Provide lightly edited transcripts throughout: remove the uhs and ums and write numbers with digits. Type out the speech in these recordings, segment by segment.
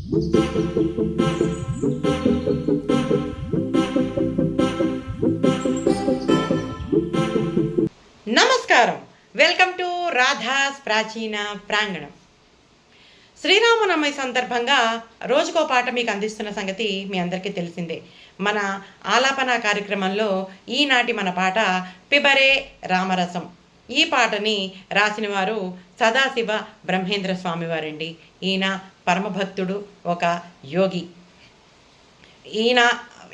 నమస్కారం. Welcome to Radha's ప్రాచీన ప్రాంగణం. శ్రీరామనవమి సందర్భంగా రోజుకో పాట మీకు అందిస్తున్న సంగతి మీ అందరికీ తెలిసిందే. మన ఆలాపన కార్యక్రమంలో ఈనాటి మన పాట పిబరే రామరసం. ఈ పాటని రాసిన వారు సదాశివ బ్రహ్మేంద్ర స్వామి వారండి. ఈయన పరమభక్తుడు, ఒక యోగి. ఈయన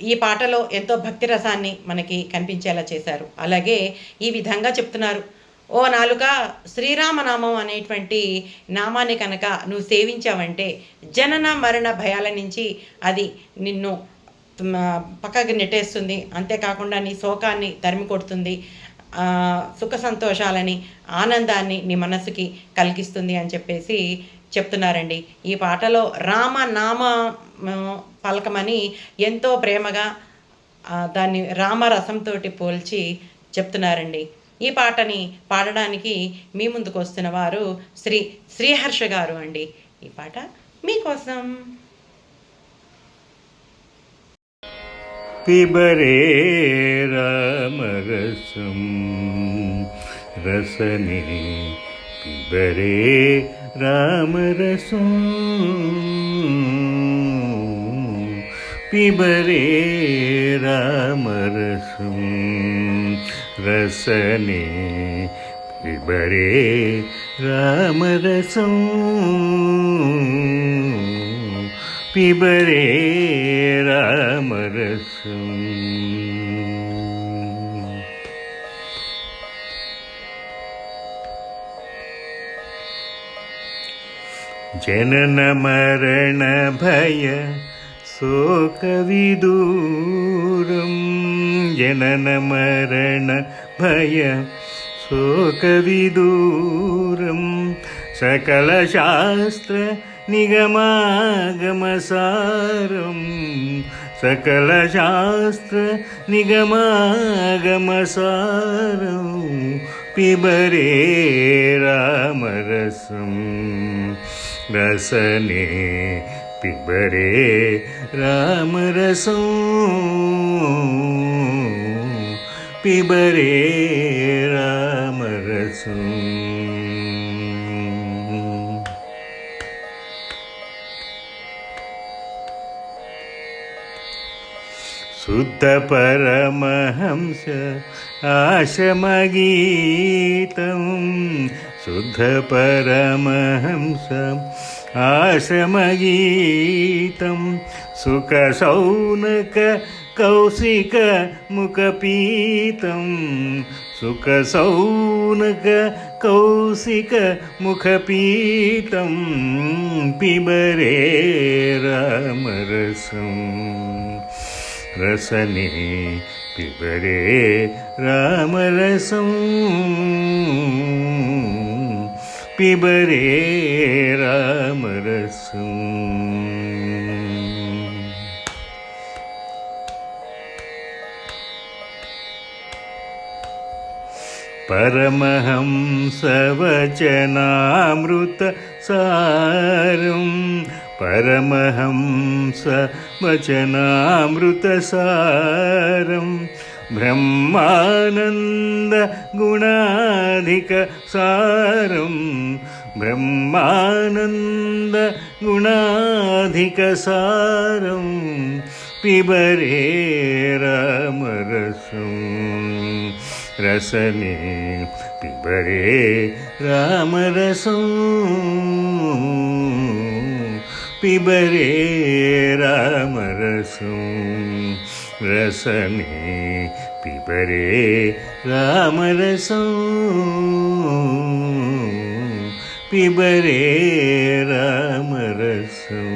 ఈ పాటలో ఎంతో భక్తి రసాన్ని మనకి కనిపించేలా చేశారు. అలాగే ఈ విధంగా చెప్తున్నారు: ఓ నాలుక, శ్రీరామనామం అనేటువంటి నామాన్ని కనుక నువ్వు సేవించావంటే జనన మరణ భయాల నుంచి అది నిన్ను పక్కకి నెట్టేస్తుంది. అంతేకాకుండా నీ శోకాన్ని తరిమి కొడుతుంది, సుఖ సంతోషాలని, ఆనందాన్ని నీ మనసుకి కలిగిస్తుంది అని చెప్పేసి చెప్తున్నారండి. ఈ పాటలో రామనామ పలకమని ఎంతో ప్రేమగా దాన్ని రామరసంతో పోల్చి చెప్తున్నారండి. ఈ పాటని పాడడానికి మీ ముందుకు వస్తున్న వారు శ్రీహర్ష గారు అండి. ఈ పాట మీకోసం. పిబరే రామరసం రసనే పిబరే రామరసం పిబరే రామరసం రసనే పిబరే రామరసం పిబరే రామరసం. జనన మరణ భయ శోక విదూరం, జనన మరణ భయ శోక విదూరం, సకల శాస్త్ర నిగమాగమసారం, సకల శాస్త్ర నిగమాగమసారం పిబరే రామరసం రసనే పిబరే రామరసం పిబరే రామరసం. శుద్ధ పరమహంస ఆశ్రమగీతం, శుద్ధ పరమహంస ఆశ్రమగీతం, సుఖ సౌనక కౌశిక ముఖపీతం, సుఖ సౌనక కౌశిక ముఖపీతం పిబరే రామరసం రసనే పిబరే రామరసం పిబరే రామరసం. పరమహంస వచనామృత సారం, పరమహంస వచనామృత సారం, బ్రహ్మానంద గుణాధిక సారం, బ్రహ్మానంద గుణాధిక సారం పిబరే రామరసం రసనే పిబరే రామరసం పిబరే రామరసం రసనే పిబరే రామరసం పిబరే రామరసం.